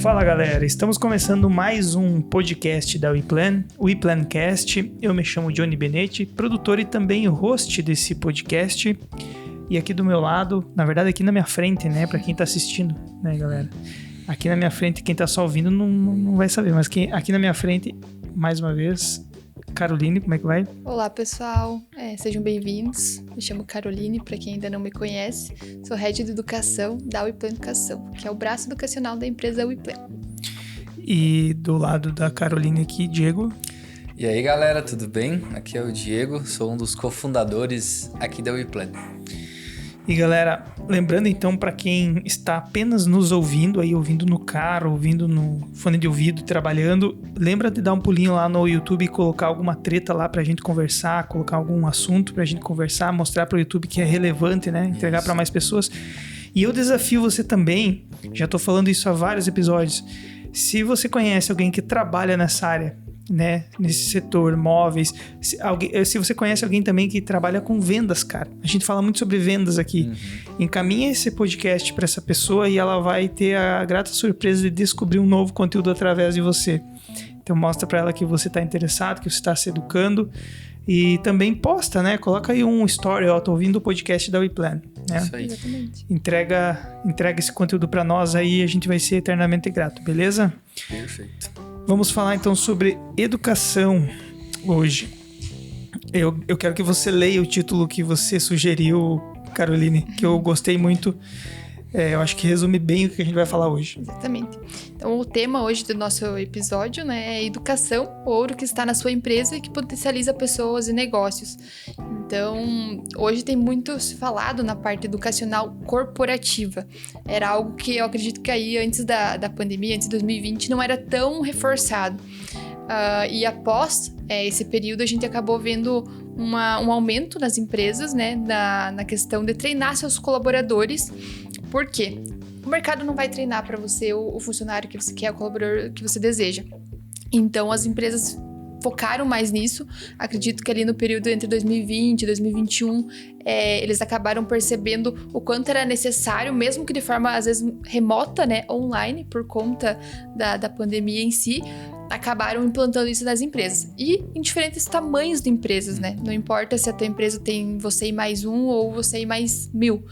Fala galera, estamos começando mais um podcast da WePlan, o WePlancast. Eu me chamo Johnny Benetti, produtor e também host desse podcast. E aqui do meu lado, na verdade aqui na minha frente, né, pra quem tá assistindo, né galera? Aqui na minha frente, quem tá só ouvindo não vai saber, mas aqui na minha frente, mais uma vez, Caroline, como é que vai? Olá pessoal, sejam bem-vindos. Me chamo Caroline, para quem ainda não me conhece. Sou Head de Educação da WePlan Educação, que é o braço educacional da empresa WePlan. E do lado da Caroline aqui, Diego. E aí galera, tudo bem? Aqui é o Diego, sou um dos cofundadores aqui da WePlan. E galera, lembrando então para quem está apenas nos ouvindo, aí ouvindo no carro, ouvindo no fone de ouvido, trabalhando, lembra de dar um pulinho lá no YouTube e colocar alguma treta lá pra gente conversar, colocar algum assunto pra gente conversar, mostrar pro YouTube que é relevante, né? Entregar para mais pessoas. E eu desafio você também, já tô falando isso há vários episódios, se você conhece alguém que trabalha nessa área, né, nesse setor, móveis, se você conhece alguém também que trabalha com vendas, cara, a gente fala muito sobre vendas aqui, encaminha esse podcast para essa pessoa e ela vai ter a grata surpresa de descobrir um novo conteúdo através de você. Então mostra para ela que você está interessado, que você está se educando e também posta, né, coloca aí um story, ó, tô ouvindo o podcast da WePlan, né? Isso aí. Exatamente. Entrega esse conteúdo para nós aí e a gente vai ser eternamente grato, beleza? Perfeito. Vamos falar então sobre educação hoje. Eu quero que você leia o título que você sugeriu, Caroline, que eu gostei muito. Eu acho que resume bem o que a gente vai falar hoje. Exatamente. Então, o tema hoje do nosso episódio, né, é educação, o ouro que está na sua empresa e que potencializa pessoas e negócios. Então, hoje tem muito se falado na parte educacional corporativa. Era algo que eu acredito que aí antes da pandemia, antes de 2020, não era tão reforçado. E após esse período, a gente acabou vendo um aumento nas empresas, né, na questão de treinar seus colaboradores. Por quê? O mercado não vai treinar para você o funcionário que você quer, o colaborador que você deseja. Então, as empresas focaram mais nisso. Acredito que ali no período entre 2020 e 2021, eles acabaram percebendo o quanto era necessário, mesmo que de forma, às vezes, remota, né, online, por conta da pandemia em si, acabaram implantando isso nas empresas. E em diferentes tamanhos de empresas, né? Não importa se a tua empresa tem você e mais um ou você e mais 1000.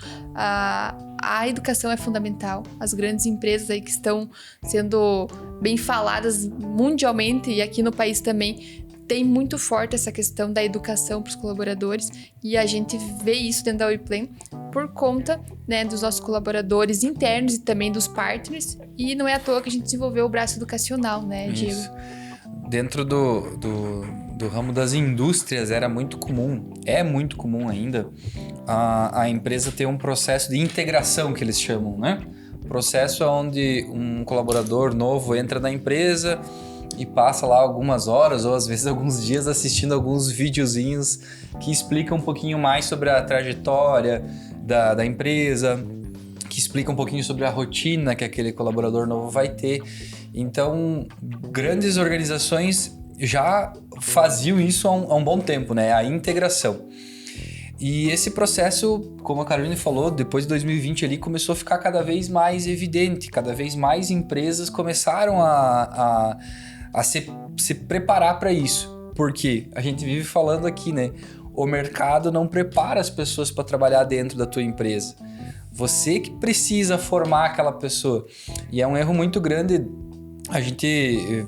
A educação é fundamental. As grandes empresas aí que estão sendo bem faladas mundialmente e aqui no país também, tem muito forte essa questão da educação para os colaboradores e a gente vê isso dentro da WePlan por conta, né, dos nossos colaboradores internos e também dos partners, e não é à toa que a gente desenvolveu o braço educacional, né, Diego? Isso. Dentro do ramo das indústrias era muito comum, é muito comum ainda, a empresa ter um processo de integração que eles chamam, né? Processo onde um colaborador novo entra na empresa e passa lá algumas horas ou às vezes alguns dias assistindo alguns videozinhos que explicam um pouquinho mais sobre a trajetória da empresa, que explica um pouquinho sobre a rotina que aquele colaborador novo vai ter. Então, grandes organizações já faziam isso há um bom tempo, né? A integração. E esse processo, como a Caroline falou, depois de 2020 ali começou a ficar cada vez mais evidente, cada vez mais empresas começaram a se preparar para isso. Porque a gente vive falando aqui, né? O mercado não prepara as pessoas para trabalhar dentro da tua empresa. Você que precisa formar aquela pessoa. E é um erro muito grande. A gente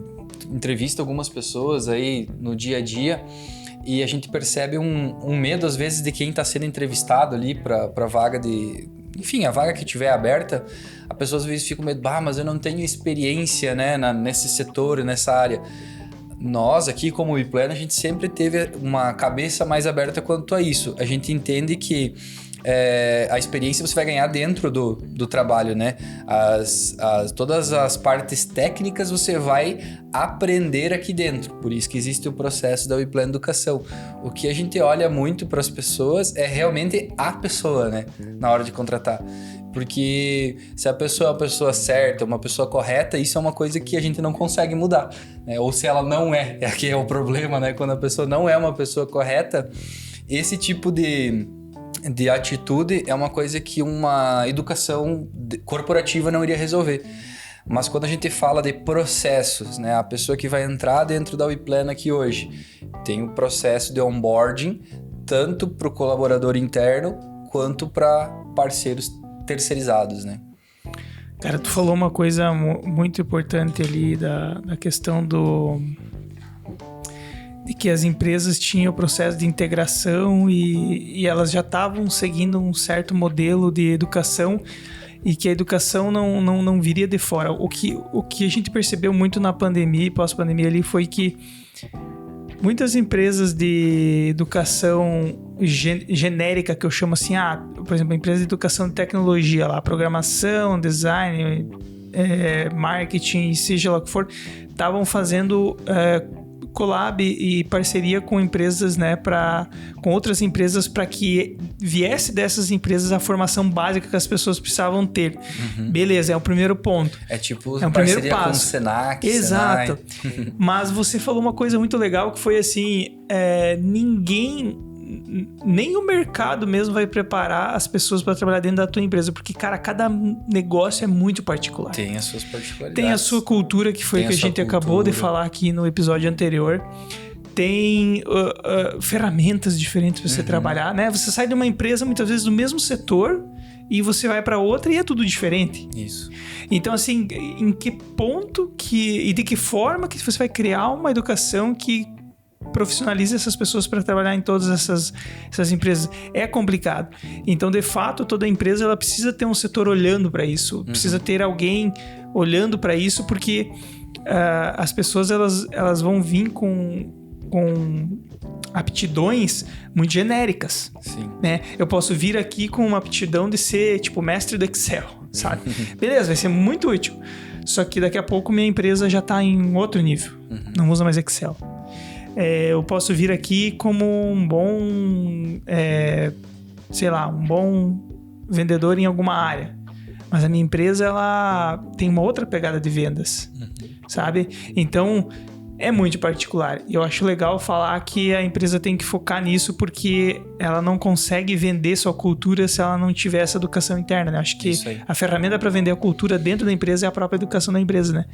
entrevista algumas pessoas aí no dia a dia e a gente percebe um medo, às vezes, de quem está sendo entrevistado ali para vaga de... Enfim, a vaga que tiver aberta, a pessoa às vezes fica com medo, mas eu não tenho experiência, né, nesse setor, nessa área. Nós aqui, como WePlan, a gente sempre teve uma cabeça mais aberta quanto a isso. A gente entende que a experiência você vai ganhar dentro do trabalho, né? Todas as partes técnicas você vai aprender aqui dentro. Por isso que existe o processo da WePlan Educação. O que a gente olha muito para as pessoas é realmente a pessoa, né? Na hora de contratar. Porque se a pessoa é uma pessoa certa, uma pessoa correta, isso é uma coisa que a gente não consegue mudar, né? Ou se ela não aqui é o problema, né? Quando a pessoa não é uma pessoa correta, esse tipo de atitude é uma coisa que uma educação corporativa não iria resolver. Mas quando a gente fala de processos, né? A pessoa que vai entrar dentro da WePlan aqui hoje tem o processo de onboarding, tanto para o colaborador interno quanto para parceiros terceirizados, né? Cara, tu falou uma coisa muito importante ali da questão de que as empresas tinham o processo de integração e elas já estavam seguindo um certo modelo de educação e que a educação não viria de fora. O que a gente percebeu muito na pandemia e pós-pandemia ali foi que muitas empresas de educação genérica, que eu chamo assim, por exemplo, empresa de educação de tecnologia, lá, programação, design, marketing, seja lá o que for, estavam fazendo collab e parceria com empresas, né, com outras empresas para que viesse dessas empresas a formação básica que as pessoas precisavam ter. Beleza, é o primeiro ponto. É tipo é um parceria primeiro passo. Com o Senac, Exato. Senai. Mas você falou uma coisa muito legal que foi assim, nem o mercado mesmo vai preparar as pessoas para trabalhar dentro da tua empresa, porque, cara, cada negócio é muito particular. Tem as suas particularidades. Tem a sua cultura, que foi o que a gente acabou de falar aqui no episódio anterior. Tem ferramentas diferentes para você trabalhar, né? Você sai de uma empresa, muitas vezes, do mesmo setor e você vai para outra e é tudo diferente. Isso. Então, assim, em que ponto e de que forma que você vai criar uma educação que profissionalize essas pessoas para trabalhar em todas essas empresas? É complicado. Então, de fato, toda empresa ela precisa ter um setor olhando para isso. Precisa ter alguém olhando para isso, porque as pessoas elas vão vir com aptidões muito genéricas. Sim. Né? Eu posso vir aqui com uma aptidão de ser tipo mestre do Excel, sabe? Beleza, vai ser muito útil. Só que daqui a pouco minha empresa já está em outro nível. Não usa mais Excel. Eu posso vir aqui como um bom, um bom vendedor em alguma área. Mas a minha empresa, ela tem uma outra pegada de vendas, sabe? Então, é muito particular. E eu acho legal falar que a empresa tem que focar nisso, porque ela não consegue vender sua cultura se ela não tiver essa educação interna, né? Acho que a ferramenta para vender a cultura dentro da empresa é a própria educação da empresa, né?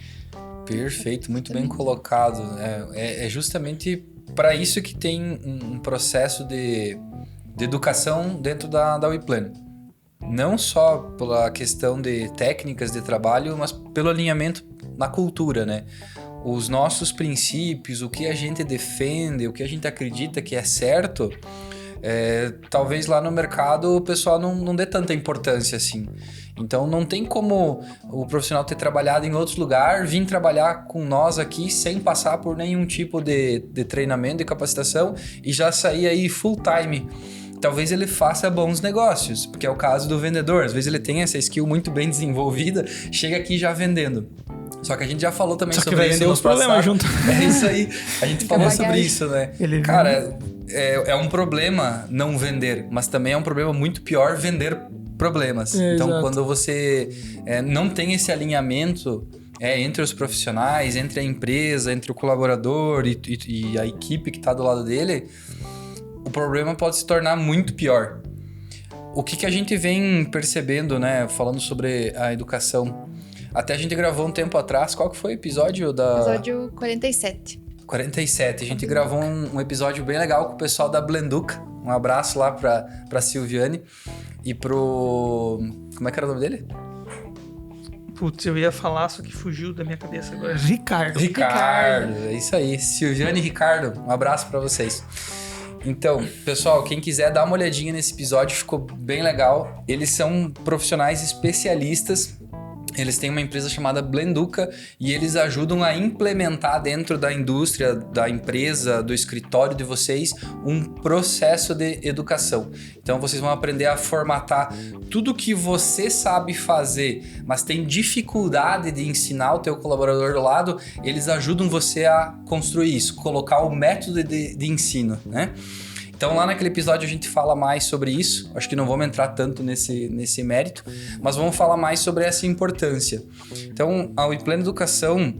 Perfeito, muito bem colocado. É justamente para isso que tem um processo de educação dentro da WePlan. Não só pela questão de técnicas de trabalho, mas pelo alinhamento na cultura, né? Os nossos princípios, o que a gente defende, o que a gente acredita que é certo, talvez lá no mercado o pessoal não dê tanta importância assim. Então não tem como o profissional ter trabalhado em outro lugar, vir trabalhar com nós aqui sem passar por nenhum tipo de treinamento, de capacitação e já sair aí full time. Talvez ele faça bons negócios, porque é o caso do vendedor. Às vezes ele tem essa skill muito bem desenvolvida, chega aqui já vendendo. Só que a gente já falou também sobre isso. Só que vai vender os problemas junto. É isso aí. A gente falou sobre isso, né? Cara, é um problema não vender, mas também é um problema muito pior vender problemas. Então, exato. Quando você não tem esse alinhamento entre os profissionais, entre a empresa, entre o colaborador e a equipe que está do lado dele, o problema pode se tornar muito pior. O que a gente vem percebendo, né? Falando sobre a educação. Até a gente gravou um tempo atrás. Qual que foi o episódio da... Episódio 47. 47. A gente gravou um episódio bem legal com o pessoal da Blenduca. Um abraço lá pra Silviane e pro... Como é que era o nome dele? Putz, eu ia falar, só que fugiu da minha cabeça agora. Ricardo. É isso aí. Silviane e Ricardo, um abraço pra vocês. Então, pessoal, quem quiser dar uma olhadinha nesse episódio, ficou bem legal. Eles são profissionais especialistas. Eles têm uma empresa chamada Blenduca e eles ajudam a implementar dentro da indústria, da empresa, do escritório de vocês, um processo de educação. Então, vocês vão aprender a formatar tudo que você sabe fazer, mas tem dificuldade de ensinar o teu colaborador do lado, eles ajudam você a construir isso, colocar o método de ensino, né? Então, lá naquele episódio a gente fala mais sobre isso. Acho que não vamos entrar tanto nesse mérito, mas vamos falar mais sobre essa importância. Então, a WePlan Educação,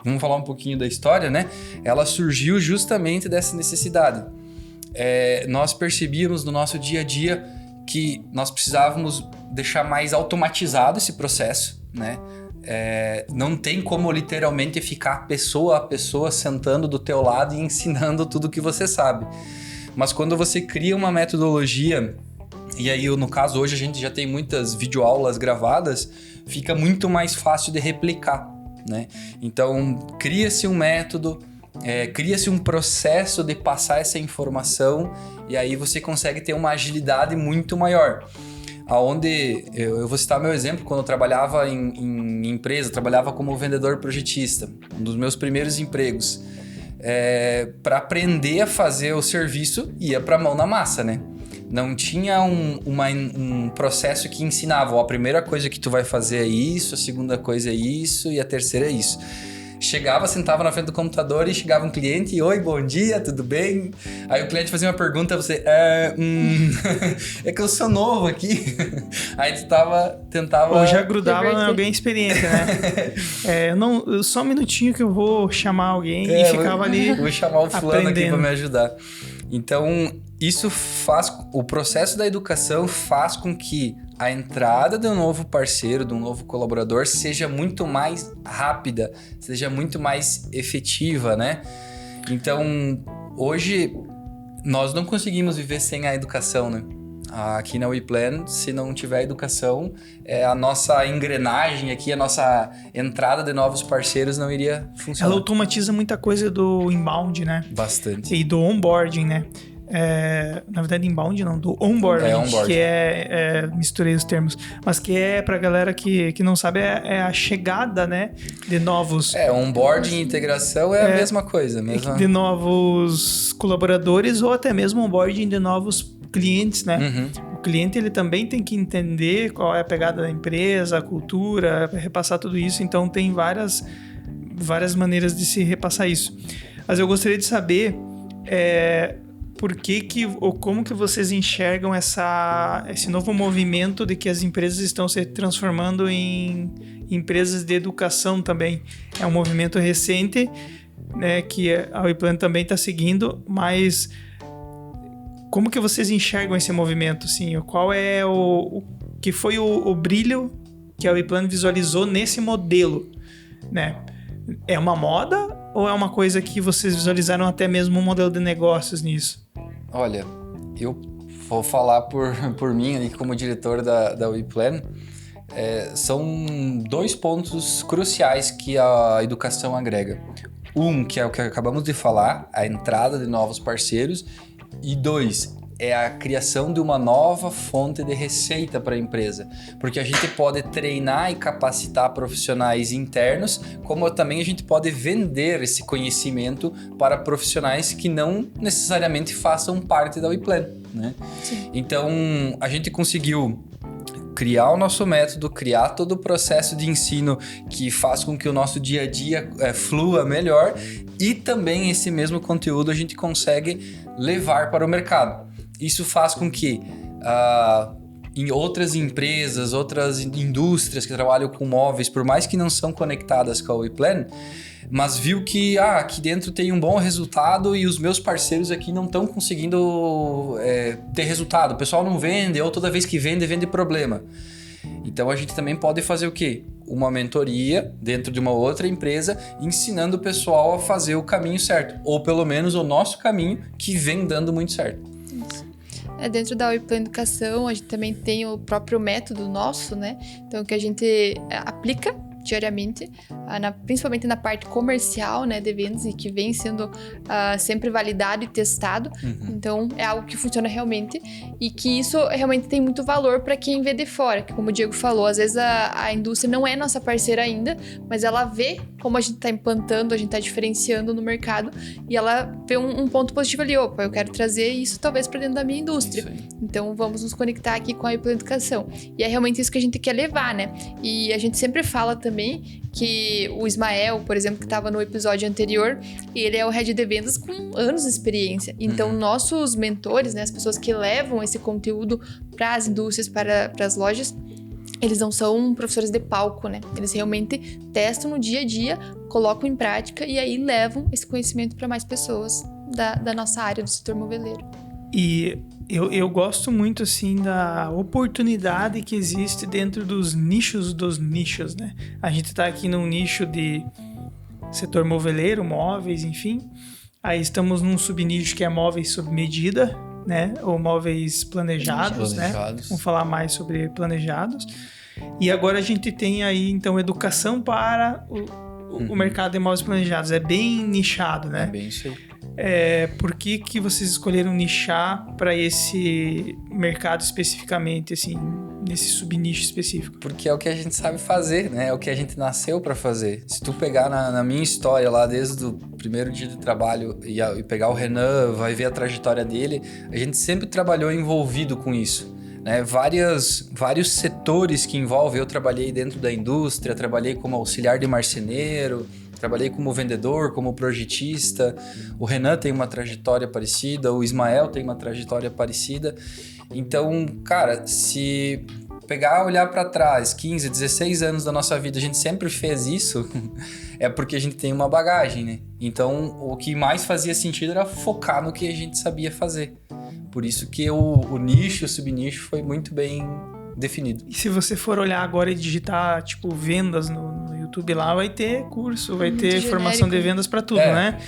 vamos falar um pouquinho da história, né? Ela surgiu justamente dessa necessidade. Nós percebíamos no nosso dia a dia que nós precisávamos deixar mais automatizado esse processo, né? não tem como literalmente ficar pessoa a pessoa sentando do teu lado e ensinando tudo que você sabe. Mas quando você cria uma metodologia, e aí no caso hoje a gente já tem muitas videoaulas gravadas, fica muito mais fácil de replicar, né? Então cria-se um método, cria-se um processo de passar essa informação e aí você consegue ter uma agilidade muito maior. Aonde eu vou citar meu exemplo, quando eu trabalhava em empresa, trabalhava como vendedor projetista, um dos meus primeiros empregos. Para aprender a fazer o serviço, ia para mão na massa, né? Não tinha um processo que ensinava, a primeira coisa que tu vai fazer é isso, a segunda coisa é isso e a terceira é isso. Chegava, sentava na frente do computador e chegava um cliente, oi, bom dia, tudo bem? Aí o cliente fazia uma pergunta, você, é que eu sou novo aqui. Aí tu tentava... Ou já grudava em alguém experiente, né? Só um minutinho que eu vou chamar alguém e ficava ali vou chamar o fulano aqui para me ajudar. Então, isso o processo da educação faz com que a entrada de um novo parceiro, de um novo colaborador, seja muito mais rápida, seja muito mais efetiva, né? Então, hoje, nós não conseguimos viver sem a educação, né? Aqui na WePlan, se não tiver educação, a nossa engrenagem aqui, a nossa entrada de novos parceiros não iria funcionar. Ela automatiza muita coisa do inbound, né? Bastante. E do onboarding, né? Na verdade, inbound não, do onboarding, onboarding. Que misturei os termos, mas que pra galera que não sabe, a chegada, né, de novos... Onboarding e integração é a mesma coisa. De novos colaboradores ou até mesmo onboarding de novos clientes, né? Uhum. O cliente, ele também tem que entender qual é a pegada da empresa, a cultura, repassar tudo isso, então tem várias maneiras de se repassar isso. Mas eu gostaria de saber... por que ou como que vocês enxergam esse novo movimento de que as empresas estão se transformando em empresas de educação também? É um movimento recente, né, que a WePlan também está seguindo, mas como que vocês enxergam esse movimento? Assim, qual é o que foi o brilho que a WePlan visualizou nesse modelo, né? É uma moda ou é uma coisa que vocês visualizaram até mesmo um modelo de negócios nisso? Olha, eu vou falar por mim ali como diretor da WePlan. São 2 pontos cruciais que a educação agrega. Que é o que acabamos de falar, a entrada de novos parceiros. E 2, é a criação de uma nova fonte de receita para a empresa. Porque a gente pode treinar e capacitar profissionais internos, como também a gente pode vender esse conhecimento para profissionais que não necessariamente façam parte da WePlan, né? Sim. Então, a gente conseguiu criar o nosso método, criar todo o processo de ensino que faz com que o nosso dia a dia flua melhor e também esse mesmo conteúdo a gente consegue levar para o mercado. Isso faz com que em outras empresas, outras indústrias que trabalham com móveis, por mais que não são conectadas com a WePlan, mas viu que aqui dentro tem um bom resultado e os meus parceiros aqui não estão conseguindo ter resultado. O pessoal não vende, ou toda vez que vende problema. Então a gente também pode fazer o quê? Uma mentoria dentro de uma outra empresa, ensinando o pessoal a fazer o caminho certo. Ou pelo menos o nosso caminho, que vem dando muito certo. Dentro da WePlan Educação, a gente também tem o próprio método nosso, né? Então, que a gente aplica diariamente, principalmente na parte comercial, né, de vendas, e que vem sendo sempre validado e testado. Uhum. Então, é algo que funciona realmente e que isso realmente tem muito valor para quem vê de fora, que como o Diego falou, às vezes a indústria não é nossa parceira ainda, mas ela vê como a gente está implantando, a gente está diferenciando no mercado e ela vê um ponto positivo ali, opa, eu quero trazer isso talvez para dentro da minha indústria. Então, vamos nos conectar aqui com a WePlan Educação. E é realmente isso que a gente quer levar, né? E a gente sempre fala também que o Ismael, por exemplo, que estava no episódio anterior, ele é o head de vendas com anos de experiência. Então, nossos mentores, né, as pessoas que levam esse conteúdo para as indústrias, para as lojas, eles não são professores de palco, né? Eles realmente testam no dia a dia, colocam em prática e aí levam esse conhecimento para mais pessoas da nossa área, do setor moveleiro. E Eu gosto muito, assim, da oportunidade que existe dentro dos nichos, né? A gente tá aqui num nicho de setor moveleiro, móveis, enfim. Aí estamos num subnicho que é móveis sob medida, né? Ou móveis planejados, né? Vamos falar mais sobre planejados. E agora a gente tem aí, então, educação para o mercado de móveis planejados. É bem nichado, né? É bem isso aí. Por que vocês escolheram nichar para esse mercado especificamente, assim, nesse subnicho específico? Porque é o que a gente sabe fazer, né? É o que a gente nasceu para fazer. Se tu pegar na minha história lá, desde o primeiro dia de trabalho e pegar o Renan, vai ver a trajetória dele, a gente sempre trabalhou envolvido com isso. Né, vários setores que envolvem. Eu trabalhei dentro da indústria, trabalhei como auxiliar de marceneiro, trabalhei como vendedor, como projetista. O Renan tem uma trajetória parecida, o Ismael tem uma trajetória parecida. Então, cara, se pegar, olhar para trás, 15, 16 anos da nossa vida, a gente sempre fez isso, é porque a gente tem uma bagagem, né? Então, o que mais fazia sentido era focar no que a gente sabia fazer. Por isso que o nicho, o subnicho foi muito bem definido. E se você for olhar agora e digitar, tipo, vendas no YouTube lá, vai ter curso, vai ter formação de vendas para tudo, né?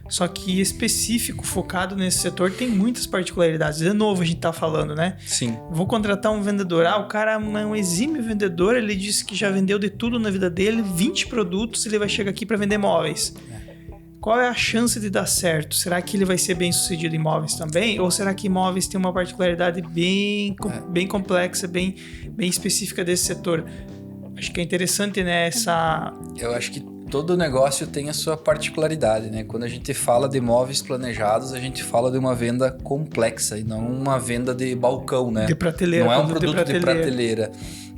Só que específico, focado nesse setor, tem muitas particularidades. De novo, a gente tá falando, né? Sim. Vou contratar um vendedor. O cara é um exímio vendedor, ele disse que já vendeu de tudo na vida dele, 20 produtos, ele vai chegar aqui para vender móveis. Qual é a chance de dar certo? Será que ele vai ser bem sucedido em imóveis também? Ou será que imóveis tem uma particularidade bem complexa, bem específica desse setor? Acho que é interessante, né? Eu acho que todo negócio tem a sua particularidade, né? Quando a gente fala de imóveis planejados, a gente fala de uma venda complexa e não uma venda de balcão, né? De prateleira. Não é um produto de prateleira.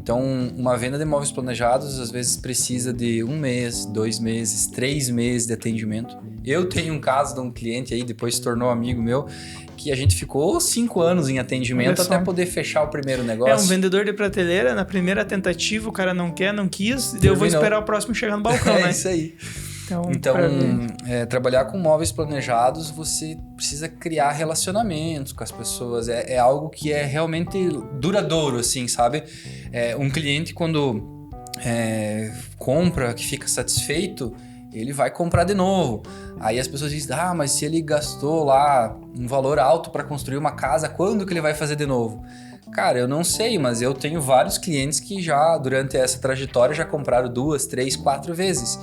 Então, uma venda de imóveis planejados, às vezes, precisa de 1 mês, 2 meses, 3 meses de atendimento. Eu tenho um caso de um cliente aí, depois se tornou amigo meu, que a gente ficou 5 anos em atendimento até poder fechar o primeiro negócio. Um vendedor de prateleira, na primeira tentativa, o cara não quis, eu vou esperar o próximo chegar no balcão, né? É isso aí. Então trabalhar com móveis planejados, você precisa criar relacionamentos com as pessoas. É algo que é realmente duradouro, assim, sabe? Um cliente, quando compra, que fica satisfeito, ele vai comprar de novo. Aí as pessoas dizem, mas se ele gastou lá um valor alto para construir uma casa, quando que ele vai fazer de novo? Cara, eu não sei, mas eu tenho vários clientes que já, durante essa trajetória, já compraram 2, 3, 4 vezes.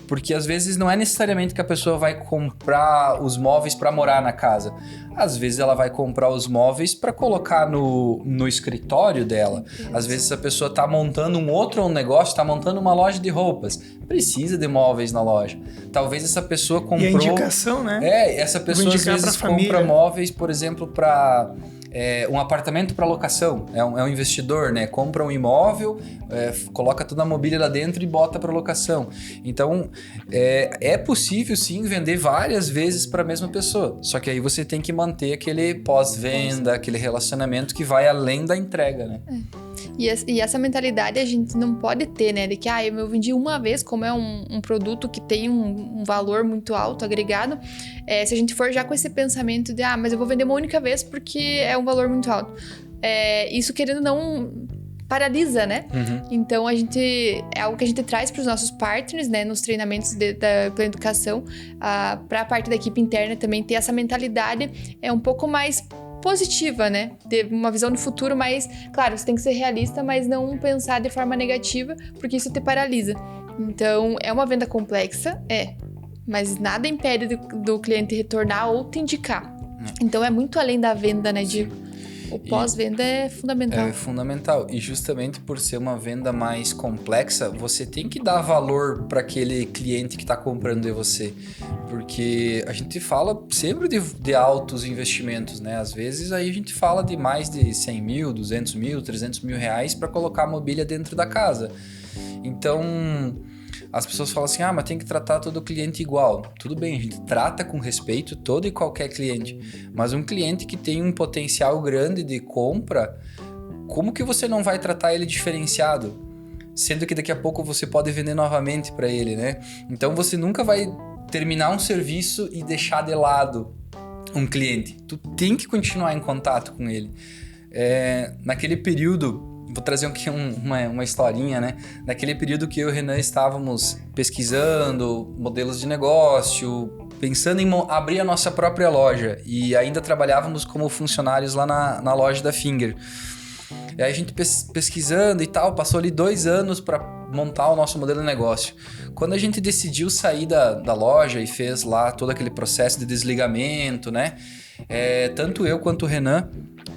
Porque às vezes não é necessariamente que a pessoa vai comprar os móveis para morar na casa. Às vezes ela vai comprar os móveis para colocar no escritório dela. Às vezes a pessoa está montando um outro negócio, está montando uma loja de roupas. Precisa de móveis na loja. Talvez essa pessoa comprou... E a indicação, né? Essa pessoa às vezes compra móveis, por exemplo, para... um apartamento para locação, é um investidor, né? Compra um imóvel, coloca toda a mobília lá dentro e bota para locação. Então, é possível sim vender várias vezes para a mesma pessoa, só que aí você tem que manter aquele pós-venda, aquele relacionamento que vai além da entrega, né? E essa mentalidade a gente não pode ter, né? De que eu vendi uma vez, como é um produto que tem um valor muito alto agregado. Se a gente for já com esse pensamento de mas eu vou vender uma única vez porque é um valor muito alto. Isso, querendo não, paralisa, né? Então é algo que a gente traz para os nossos partners, né? Nos treinamentos pela educação, para a parte da equipe interna também ter essa mentalidade um pouco mais positiva, né? Ter uma visão do futuro, mas, claro, você tem que ser realista, mas não pensar de forma negativa, porque isso te paralisa. Então, é uma venda complexa, mas nada impede do cliente retornar ou te indicar. Então, é muito além da venda, né, Diego? O pós-venda é fundamental. É fundamental. E justamente por ser uma venda mais complexa, você tem que dar valor para aquele cliente que está comprando de você. Porque a gente fala sempre de altos investimentos, né? Às vezes aí a gente fala de mais de 100 mil, 200 mil, 300 mil reais para colocar a mobília dentro da casa. Então... as pessoas falam assim, mas tem que tratar todo cliente igual. Tudo bem, a gente trata com respeito todo e qualquer cliente. Mas um cliente que tem um potencial grande de compra, como que você não vai tratar ele diferenciado? Sendo que daqui a pouco você pode vender novamente para ele, né? Então você nunca vai terminar um serviço e deixar de lado um cliente, tu tem que continuar em contato com ele. Naquele período, vou trazer aqui uma historinha, né? Naquele período que eu e o Renan estávamos pesquisando modelos de negócio, pensando em abrir a nossa própria loja e ainda trabalhávamos como funcionários lá na loja da Finger. E aí a gente pesquisando e tal, passou ali 2 anos para montar o nosso modelo de negócio. Quando a gente decidiu sair da loja e fez lá todo aquele processo de desligamento, né? Tanto eu quanto o Renan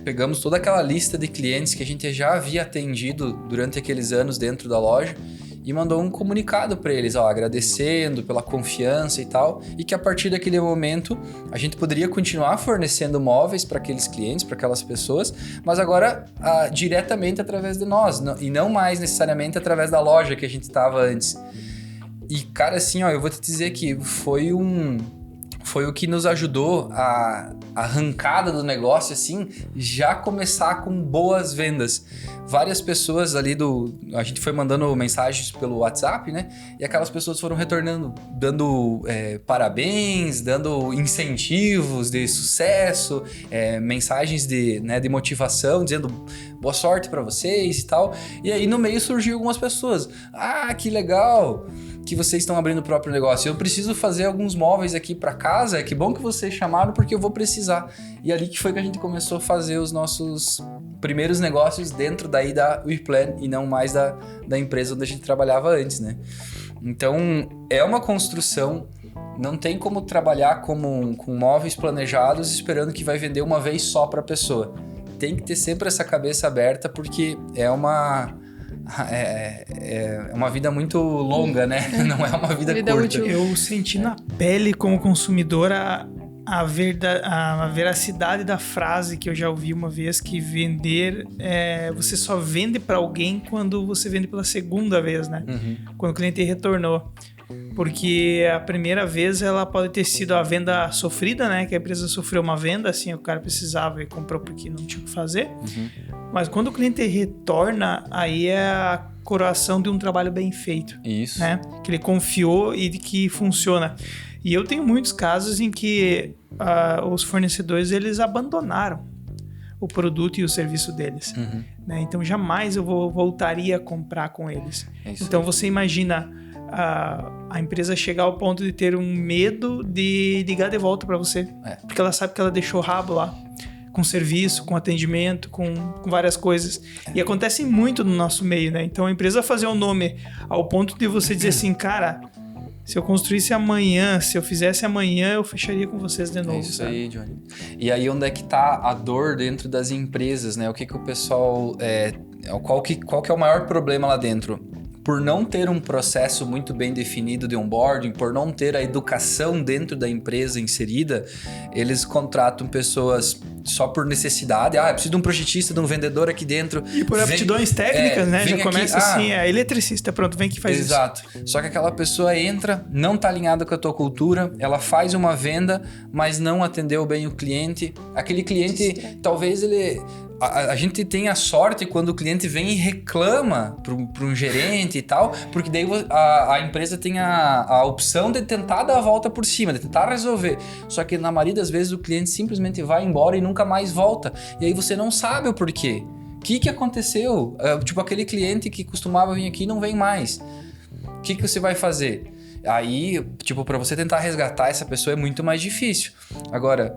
pegamos toda aquela lista de clientes que a gente já havia atendido durante aqueles anos dentro da loja e mandou um comunicado para eles, agradecendo pela confiança e tal, e que a partir daquele momento a gente poderia continuar fornecendo móveis para aqueles clientes, para aquelas pessoas, mas agora diretamente através de nós, e não mais necessariamente através da loja que a gente estava antes. E cara, assim, eu vou te dizer que foi o que nos ajudou a arrancada do negócio, assim, já começar com boas vendas. Várias pessoas ali a gente foi mandando mensagens pelo WhatsApp, né? E aquelas pessoas foram retornando, dando parabéns, dando incentivos de sucesso, mensagens de motivação, dizendo boa sorte para vocês e tal. E aí no meio surgiu algumas pessoas. Ah, que legal que vocês estão abrindo o próprio negócio. Eu preciso fazer alguns móveis aqui para casa. Que bom que vocês chamaram porque eu vou precisar. E ali que foi que a gente começou a fazer os nossos primeiros negócios dentro daí da WePlan e não mais da empresa onde a gente trabalhava antes, né? Então, é uma construção. Não tem como trabalhar com móveis planejados esperando que vai vender uma vez só para a pessoa. Tem que ter sempre essa cabeça aberta porque é uma vida muito longa, né? Não é uma vida curta. Útil. Eu senti na pele como consumidor a veracidade da frase que eu já ouvi uma vez, que vender, você só vende para alguém quando você vende pela segunda vez, né? Uhum. Quando o cliente retornou. Porque a primeira vez ela pode ter sido a venda sofrida, né? Que a empresa sofreu uma venda, assim, o cara precisava e comprou porque não tinha o que fazer. Uhum. Mas quando o cliente retorna, aí é a coroação de um trabalho bem feito. Isso. Né? Que ele confiou e que funciona. E eu tenho muitos casos em que os fornecedores, eles abandonaram o produto e o serviço deles. Uhum. Né? Então, jamais eu voltaria a comprar com eles. Então, você imagina a empresa chegar ao ponto de ter um medo de ligar de volta para você. Porque ela sabe que ela deixou o rabo lá. Com serviço, com atendimento, com várias coisas. E acontece muito no nosso meio, né? Então, a empresa fazer um nome ao ponto de você dizer assim, cara, se eu construísse amanhã, se eu fizesse amanhã, eu fecharia com vocês de novo. É isso aí, Johnny. E aí, onde é que tá a dor dentro das empresas, né? O que o pessoal... Qual que é o maior problema lá dentro? Por não ter um processo muito bem definido de onboarding, por não ter a educação dentro da empresa inserida, eles contratam pessoas só por necessidade. Eu preciso de um projetista, de um vendedor aqui dentro. E por aptidões técnicas, né? Já começa aqui, assim, eletricista, pronto, vem que faz isso. Exato. Só que aquela pessoa entra, não tá alinhada com a tua cultura, ela faz uma venda, mas não atendeu bem o cliente. Aquele cliente, talvez ele... A gente tem a sorte quando o cliente vem e reclama para um gerente e tal, porque daí a empresa tem a opção de tentar dar a volta por cima, de tentar resolver. Só que na maioria das vezes o cliente simplesmente vai embora e nunca mais volta. E aí você não sabe o porquê. O que aconteceu? Tipo, aquele cliente que costumava vir aqui não vem mais. O que você vai fazer? Aí, tipo, para você tentar resgatar essa pessoa é muito mais difícil. Agora...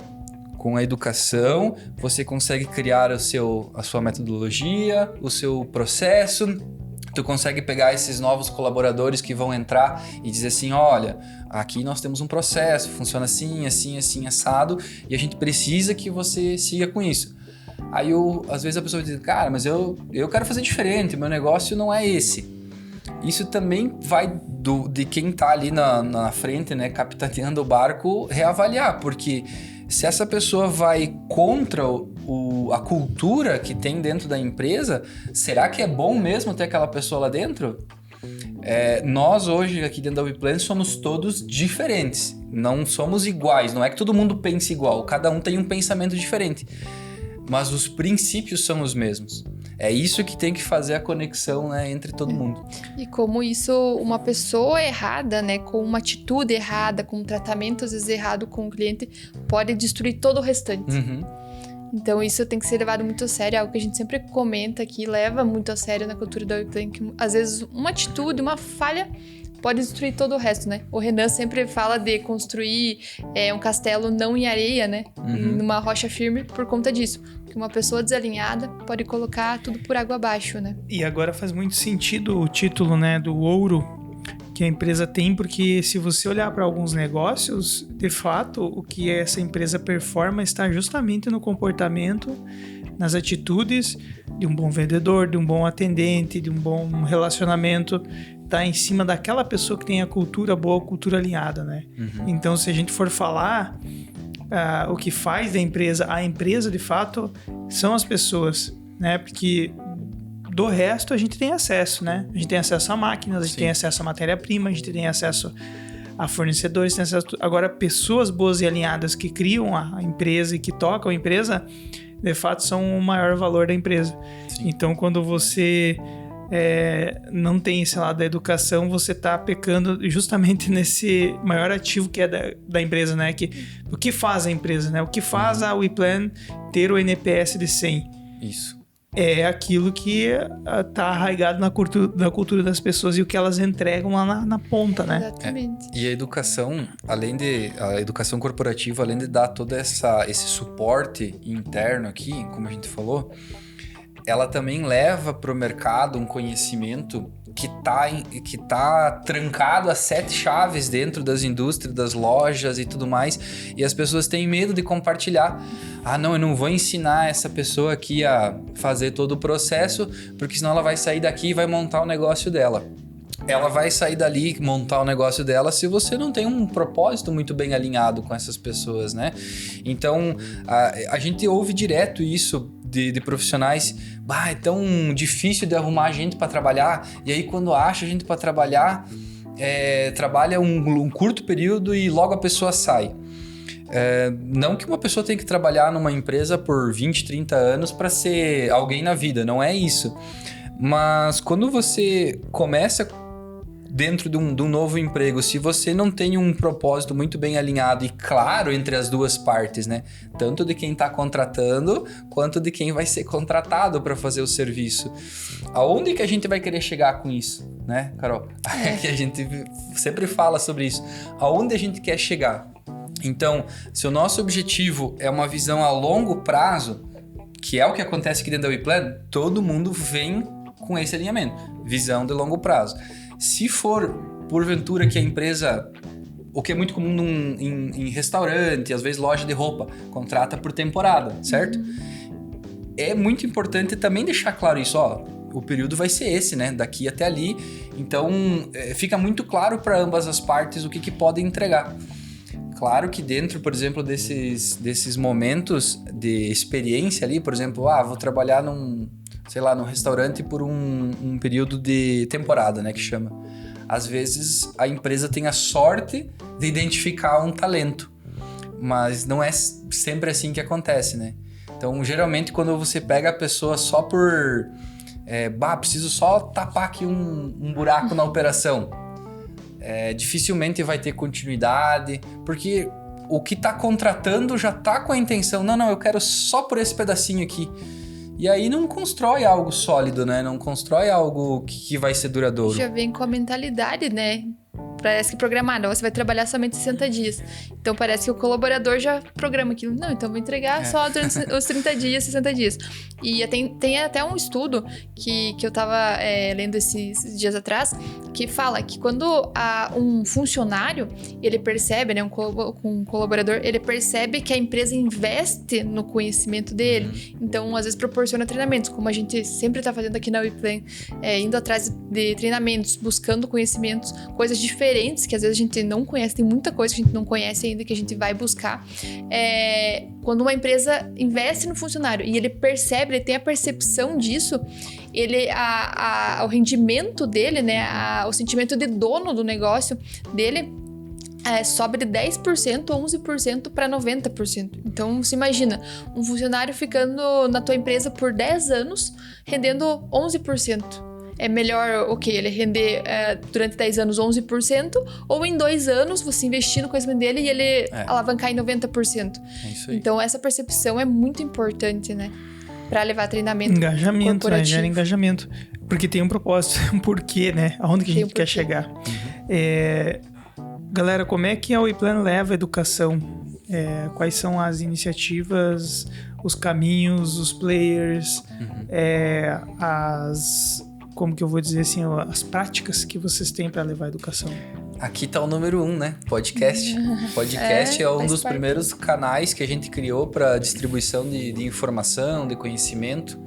Com a educação, você consegue criar a sua metodologia, o seu processo. Tu consegue pegar esses novos colaboradores que vão entrar e dizer assim, olha, aqui nós temos um processo, funciona assim, assim, assim, assado, e a gente precisa que você siga com isso. Aí, às vezes a pessoa diz, cara, mas eu quero fazer diferente, meu negócio não é esse. Isso também vai de quem tá ali na frente, né, capitaneando o barco, reavaliar, porque... Se essa pessoa vai contra a cultura que tem dentro da empresa, será que é bom mesmo ter aquela pessoa lá dentro? Nós hoje aqui dentro da WePlan somos todos diferentes, não somos iguais, não é que todo mundo pense igual, cada um tem um pensamento diferente, mas os princípios são os mesmos. É isso que tem que fazer a conexão, né, entre todo mundo. E como isso, uma pessoa errada, né, com uma atitude errada, com um tratamento às vezes errado com o cliente, pode destruir todo o restante. Então isso tem que ser levado muito a sério, é algo que a gente sempre comenta aqui, leva muito a sério na cultura da WePlan, que às vezes uma atitude, uma falha pode destruir todo o resto, né? O Renan sempre fala de construir um castelo não em areia, né? Numa rocha firme por conta disso. Porque uma pessoa desalinhada pode colocar tudo por água abaixo, né? E agora faz muito sentido o título, né, do ouro que a empresa tem, porque se você olhar para alguns negócios, de fato, o que essa empresa performa está justamente no comportamento, nas atitudes de um bom vendedor, de um bom atendente, de um bom relacionamento, tá em cima daquela pessoa que tem a cultura boa, a cultura alinhada, né? Então, se a gente for falar o que faz da empresa, a empresa, de fato, são as pessoas, né? Porque do resto a gente tem acesso, né? A gente tem acesso a máquinas, a gente tem acesso a matéria-prima, a gente tem acesso a fornecedores, tem acesso a... Agora, pessoas boas e alinhadas que criam a empresa e que tocam a empresa, de fato, são o maior valor da empresa. Então, quando você não tem esse lado da educação, você está pecando justamente nesse maior ativo que é da empresa, né? O que faz a empresa, né? O que faz a WePlan ter o NPS de 100? Isso. É aquilo que está arraigado na cultura das pessoas e o que elas entregam lá na ponta, né? Exatamente. E a educação, a educação corporativa, além de dar todo esse suporte interno aqui, como a gente falou, ela também leva para o mercado um conhecimento que tá trancado a 7 chaves dentro das indústrias, das lojas e tudo mais, e as pessoas têm medo de compartilhar. Ah, não, eu não vou ensinar essa pessoa aqui a fazer todo o processo, porque senão ela vai sair daqui e vai montar o negócio dela. Ela vai sair dali, montar o negócio dela, se você não tem um propósito muito bem alinhado com essas pessoas, né? Então, a gente ouve direto isso de profissionais, é tão difícil de arrumar gente para trabalhar, e aí quando acha gente para trabalhar, trabalha um curto período e logo a pessoa sai. Não que uma pessoa tenha que trabalhar numa empresa por 20, 30 anos para ser alguém na vida, não é isso. Mas quando você começa dentro de um novo emprego, se você não tem um propósito muito bem alinhado e claro entre as duas partes, né? Tanto de quem está contratando, quanto de quem vai ser contratado para fazer o serviço. Aonde que a gente vai querer chegar com isso, né, Carol? Que a gente sempre fala sobre isso. Aonde a gente quer chegar? Então, se o nosso objetivo é uma visão a longo prazo, que é o que acontece aqui dentro da WePlan, todo mundo vem com esse alinhamento, visão de longo prazo. Se for, porventura, que a empresa, o que é muito comum em restaurante, às vezes loja de roupa, contrata por temporada, certo? É muito importante também deixar claro isso, o período vai ser esse, né? Daqui até ali. Então, fica muito claro para ambas as partes o que podem entregar. Claro que dentro, por exemplo, desses momentos de experiência ali, por exemplo, vou trabalhar num restaurante por um período de temporada, né, que chama. Às vezes a empresa tem a sorte de identificar um talento, mas não é sempre assim que acontece, né? Então, geralmente, quando você pega a pessoa só por... preciso só tapar aqui um buraco na operação. Dificilmente vai ter continuidade, porque o que está contratando já está com a intenção, não, eu quero só por esse pedacinho aqui. E aí não constrói algo sólido, né? Não constrói algo que vai ser duradouro. Já vem com a mentalidade, né? Parece que programado, você vai trabalhar somente 60 dias. Então parece que o colaborador já programa aquilo. Não, então vou entregar só durante os 30 dias, 60 dias. E tem até um estudo que eu tava lendo esses dias atrás, que fala que quando um funcionário, ele percebe, né, um colaborador, ele percebe que a empresa investe no conhecimento dele. Então, às vezes, proporciona treinamentos, como a gente sempre tá fazendo aqui na WePlan, indo atrás de treinamentos, buscando conhecimentos, coisas diferentes que às vezes a gente não conhece, tem muita coisa que a gente não conhece ainda que a gente vai buscar. Quando uma empresa investe no funcionário e ele percebe, ele tem a percepção disso, o rendimento dele, né, o sentimento de dono do negócio dele sobe de 10% ou 11% para 90%. Então, você imagina, um funcionário ficando na tua empresa por 10 anos, rendendo 11%. É melhor, ele render durante 10 anos 11%, ou em 2 anos você investir no conhecimento dele e ele alavancar em 90%. É isso aí. Então, essa percepção é muito importante, né? Para levar treinamento engajamento, né? corporativo. Gera engajamento. Porque tem um propósito, um porquê, né? Aonde que a gente quer chegar. Galera, como é que a WePlan leva a educação? Quais são as iniciativas, os caminhos, os players, como que eu vou dizer assim, as práticas que vocês têm para levar a educação? Aqui tá o número 1, né? Podcast. Podcast é um dos primeiros canais que a gente criou para distribuição de informação, de conhecimento.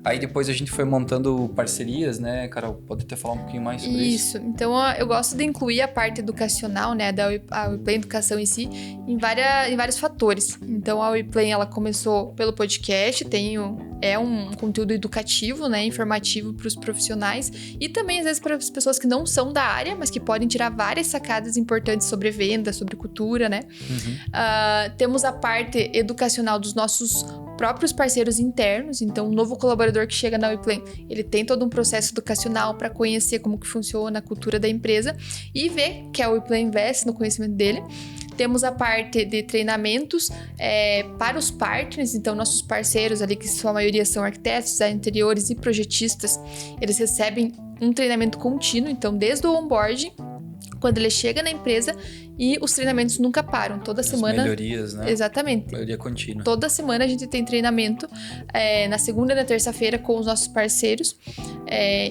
Aí depois a gente foi montando parcerias, né, Carol? Pode até falar um pouquinho mais sobre isso. Isso. Então, eu gosto de incluir a parte educacional, né, da WePlan Educação em si, em vários fatores. Então, a WePlan, ela começou pelo podcast, é um conteúdo educativo, né, informativo para os profissionais e também, às vezes, para as pessoas que não são da área, mas que podem tirar várias sacadas importantes sobre venda, sobre cultura, né? Temos a parte educacional dos nossos próprios parceiros internos. Então, um novo colaborador que chega na WePlan, ele tem todo um processo educacional para conhecer como que funciona a cultura da empresa e ver que a WePlan investe no conhecimento dele. Temos a parte de treinamentos para os partners, então nossos parceiros ali, que sua maioria são arquitetos, designers interiores e projetistas, eles recebem um treinamento contínuo, então desde o onboarding, quando ele chega na empresa, e os treinamentos nunca param. Toda semana... As melhorias, né? Exatamente. Melhoria contínua. Toda semana a gente tem treinamento, na segunda e na terça-feira com os nossos parceiros.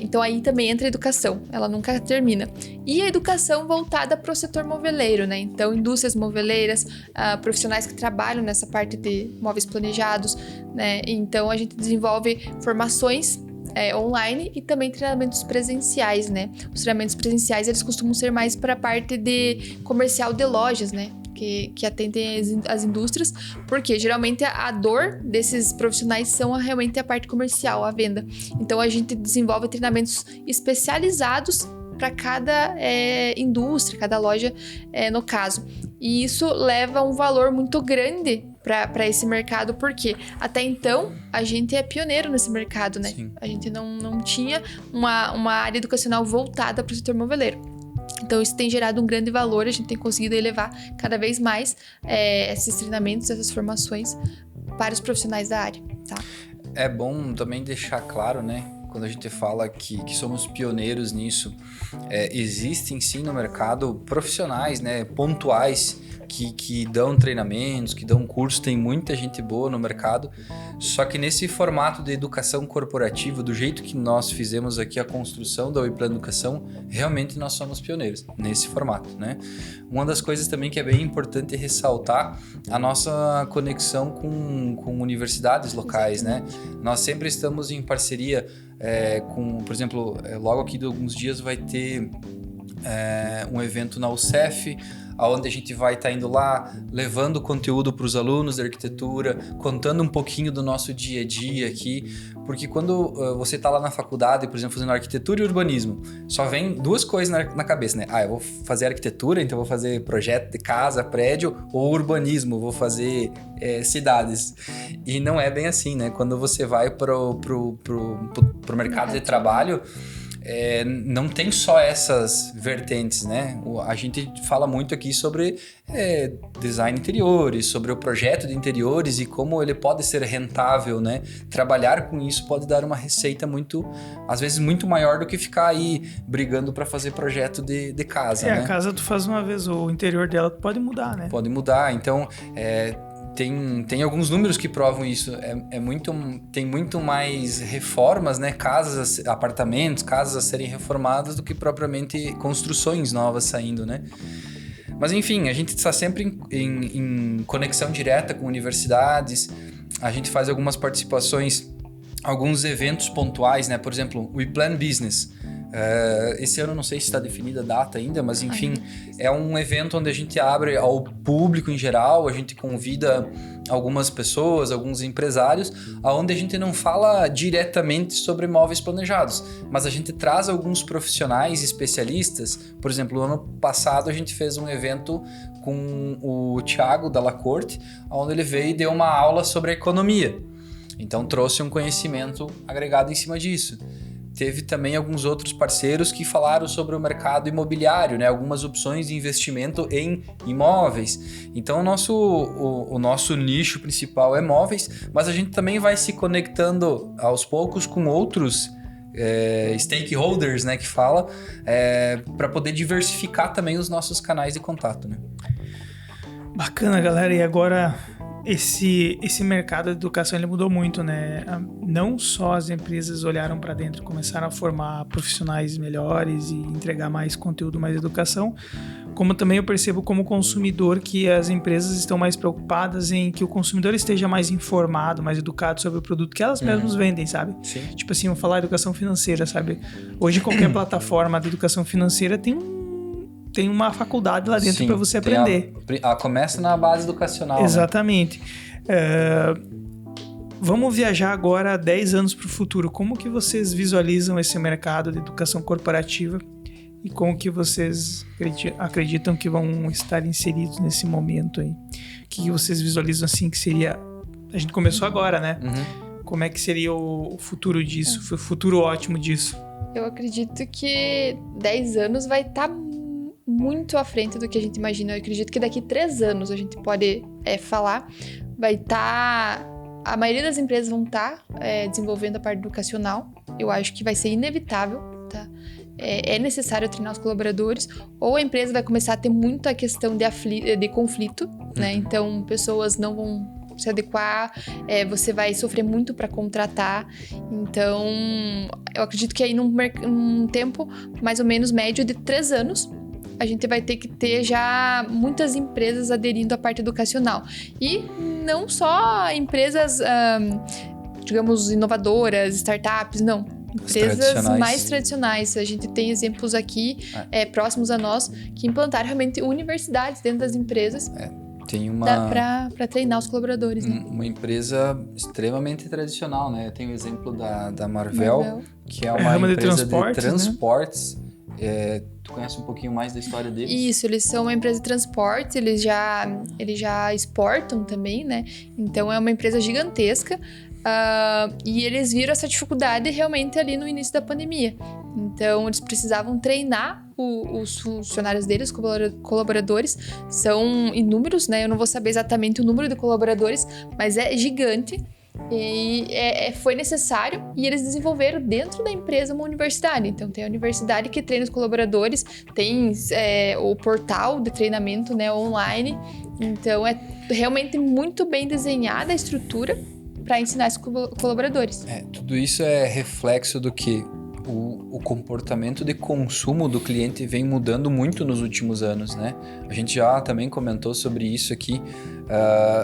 Então aí também entra a educação, ela nunca termina. E a educação voltada para o setor moveleiro, né? Então, indústrias moveleiras, profissionais que trabalham nessa parte de móveis planejados, né? Então, a gente desenvolve formações online e também treinamentos presenciais, né? Os treinamentos presenciais, eles costumam ser mais para a parte de comercial de lojas, né? Que atendem as indústrias, porque geralmente a dor desses profissionais são realmente a parte comercial, a venda. Então, a gente desenvolve treinamentos especializados para cada indústria, cada loja, no caso. E isso leva um valor muito grande para esse mercado, porque até então a gente é pioneiro nesse mercado, né? Sim. A gente não tinha uma área educacional voltada para o setor moveleiro. Então, isso tem gerado um grande valor, a gente tem conseguido elevar cada vez mais esses treinamentos, essas formações para os profissionais da área, tá? É bom também deixar claro, né? Quando a gente fala que somos pioneiros nisso, existem sim no mercado profissionais, né, pontuais, que dão treinamentos, que dão cursos, tem muita gente boa no mercado, só que nesse formato de educação corporativa, do jeito que nós fizemos aqui a construção da WePlan Educação, realmente nós somos pioneiros nesse formato, né? Uma das coisas também que é bem importante ressaltar a nossa conexão com universidades locais, né? Nós sempre estamos em parceria por exemplo, logo aqui de alguns dias vai ter um evento na UCEF, onde a gente vai estar indo lá, levando conteúdo para os alunos de arquitetura, contando um pouquinho do nosso dia a dia aqui, porque quando você está lá na faculdade, por exemplo, fazendo arquitetura e urbanismo, só vem duas coisas na cabeça, né? Eu vou fazer arquitetura, então eu vou fazer projeto de casa, prédio, ou urbanismo, vou fazer cidades. E não é bem assim, né? Quando você vai pro mercado de trabalho, não tem só essas vertentes, né? A gente fala muito aqui sobre design interiores, sobre o projeto de interiores e como ele pode ser rentável, né? Trabalhar com isso pode dar uma receita às vezes muito maior do que ficar aí brigando para fazer projeto de casa, né? A casa tu faz uma vez, o interior dela pode mudar, né? Pode mudar, então... Tem alguns números que provam isso. Tem muito mais reformas, né? Casas, apartamentos, casas a serem reformadas do que propriamente construções novas saindo, né? Mas enfim, a gente está sempre em conexão direta com universidades. A gente faz algumas participações, alguns eventos pontuais, né? Por exemplo, o WePlan Business. Esse ano não sei se está definida a data ainda, mas enfim, é um evento onde a gente abre ao público em geral, a gente convida algumas pessoas, alguns empresários, onde a gente não fala diretamente sobre imóveis planejados, mas a gente traz alguns profissionais especialistas. Por exemplo, no ano passado a gente fez um evento com o Thiago Dalla Corte, onde ele veio e deu uma aula sobre a economia. Então trouxe um conhecimento agregado em cima disso. Teve também alguns outros parceiros que falaram sobre o mercado imobiliário, né? Algumas opções de investimento em imóveis. Então o nosso nicho principal é imóveis, mas a gente também vai se conectando aos poucos com outros stakeholders, né? Que fala, para poder diversificar também os nossos canais de contato, né? Bacana, galera. E agora... Esse mercado de educação ele mudou muito, né? Não só as empresas olharam para dentro e começaram a formar profissionais melhores e entregar mais conteúdo, mais educação, como também eu percebo como consumidor que as empresas estão mais preocupadas em que o consumidor esteja mais informado, mais educado sobre o produto que elas mesmas vendem, sabe? Sim. Tipo assim, vamos falar de educação financeira, sabe? Hoje qualquer plataforma de educação financeira tem uma faculdade lá dentro para você aprender. Começa na base educacional. Exatamente. Né? Vamos viajar agora 10 anos para o futuro. Como que vocês visualizam esse mercado de educação corporativa e como que vocês acreditam que vão estar inseridos nesse momento aí? O que vocês visualizam assim que seria... A gente começou agora, né? Uhum. Como é que seria o futuro disso? O futuro ótimo disso? Eu acredito que 10 anos vai estar muito à frente do que a gente imagina. Eu acredito que daqui 3 anos a gente pode falar, vai estar... A maioria das empresas vão estar desenvolvendo a parte educacional. Eu acho que vai ser inevitável, tá? É necessário treinar os colaboradores, ou a empresa vai começar a ter muita questão de conflito, né? Então, pessoas não vão se adequar, você vai sofrer muito para contratar. Então, eu acredito que aí num tempo mais ou menos médio de 3 anos, a gente vai ter que ter já muitas empresas aderindo à parte educacional. E não só empresas, digamos, inovadoras, startups, não. Empresas mais tradicionais. A gente tem exemplos aqui próximos a nós que implantaram realmente universidades dentro das empresas. Tem para treinar os colaboradores, né? Uma empresa extremamente tradicional, né? Tem o exemplo da Marvel, que é uma empresa de transportes. Né? Tu conhece um pouquinho mais da história deles? Isso, eles são uma empresa de transportes, eles já exportam também, né? Então é uma empresa gigantesca. E eles viram essa dificuldade realmente ali no início da pandemia. Então, eles precisavam treinar os funcionários deles, os colaboradores. São inúmeros, né? Eu não vou saber exatamente o número de colaboradores, mas é gigante. E foi necessário, e eles desenvolveram dentro da empresa uma universidade. Então tem a universidade que treina os colaboradores, tem o portal de treinamento, né, online. Então é realmente muito bem desenhada a estrutura para ensinar esses colaboradores. Tudo isso é reflexo do que o comportamento de consumo do cliente vem mudando muito nos últimos anos, né? A gente já também comentou sobre isso aqui.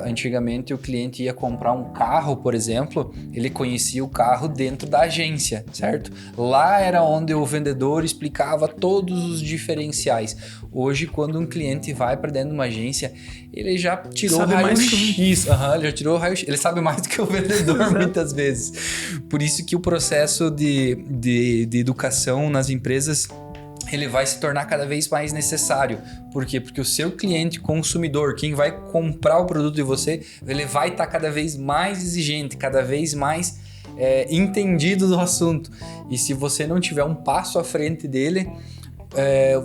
Antigamente o cliente ia comprar um carro, por exemplo, ele conhecia o carro dentro da agência, certo? Lá era onde o vendedor explicava todos os diferenciais. Hoje, quando um cliente vai para dentro de uma agência, ele já tirou o raio-x. Ele já tirou o raio-x. Ele sabe mais do que o vendedor muitas vezes. Por isso que o processo de educação nas empresas, ele vai se tornar cada vez mais necessário. Por quê? Porque o seu cliente consumidor, quem vai comprar o produto de você, ele vai estar cada vez mais exigente, cada vez mais entendido do assunto. E se você não tiver um passo à frente dele,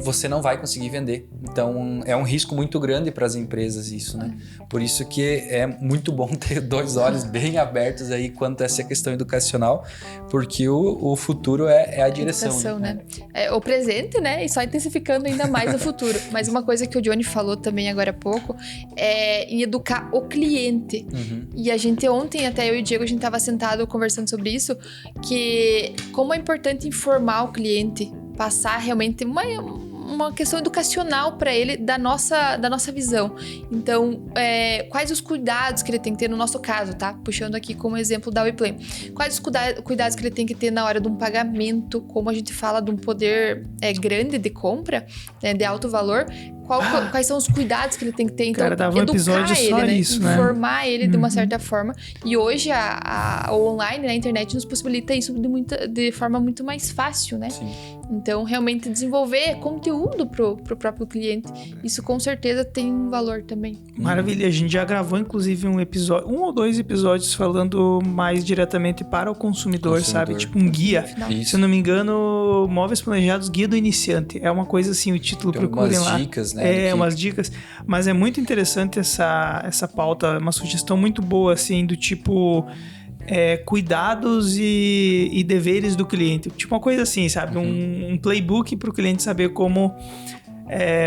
você não vai conseguir vender. Então, é um risco muito grande para as empresas isso, né? Por isso que é muito bom ter 2 olhos bem abertos aí quanto a essa questão educacional, porque o futuro é a direção. Educação, né? O presente, né? E só intensificando ainda mais o futuro. Mas uma coisa que o Johnny falou também agora há pouco é em educar o cliente. Uhum. E a gente ontem, até eu e o Diego, a gente estava sentado conversando sobre isso, que como é importante informar o cliente, passar realmente uma questão educacional para ele da nossa visão. Então, quais os cuidados que ele tem que ter no nosso caso, tá? Puxando aqui como exemplo da WePlay. Quais os cuidados que ele tem que ter na hora de um pagamento, como a gente fala de um poder grande de compra, né, de alto valor. quais são os cuidados que ele tem que ter. Então, Cara, dava um episódio educar só ele, né? isso, né? Informar ele de uma certa forma. E hoje o online, né, a internet nos possibilita isso de forma muito mais fácil, né? Sim. Então, realmente desenvolver conteúdo pro próprio cliente, isso com certeza tem um valor também. Maravilha, a gente já gravou inclusive um ou 2 episódios falando mais diretamente para o consumidor, sabe? Tipo um guia. Isso. Se eu não me engano, Móveis Planejados, Guia do Iniciante. É uma coisa assim, o título, Tem procurem umas lá. dicas, né? É, umas dicas. Mas é muito interessante essa pauta, uma sugestão muito boa, assim, do tipo... cuidados e deveres do cliente. Tipo uma coisa assim, sabe? Um playbook para o cliente saber como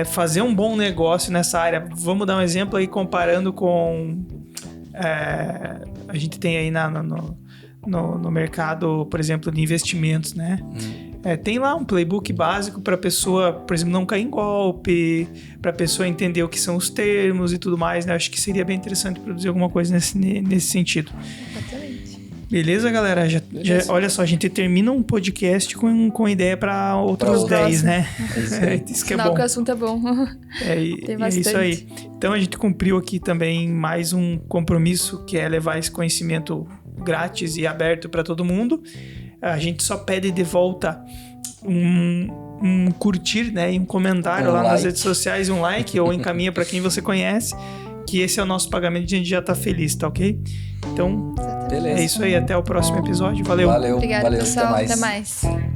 fazer um bom negócio nessa área. Vamos dar um exemplo aí comparando com... a gente tem aí no mercado, por exemplo, de investimentos, né? Tem lá um playbook básico para a pessoa, por exemplo, não cair em golpe, para a pessoa entender o que são os termos e tudo mais, né? Acho que seria bem interessante produzir alguma coisa nesse sentido. Exatamente. Beleza, galera? Olha só, a gente termina um podcast com ideia para outros 10, né? Isso que é bom. Que o assunto é bom. Tem bastante. É isso aí. Então a gente cumpriu aqui também mais um compromisso, que é levar esse conhecimento grátis e aberto para todo mundo. A gente só pede de volta um curtir, né? E um comentário lá nas redes sociais, um like, ou encaminha para quem você conhece, que esse é o nosso pagamento e a gente já tá feliz, tá ok? Então, beleza. É isso aí. Até o próximo episódio. Valeu. Valeu, Obrigada, valeu, pessoal. até mais. Até mais.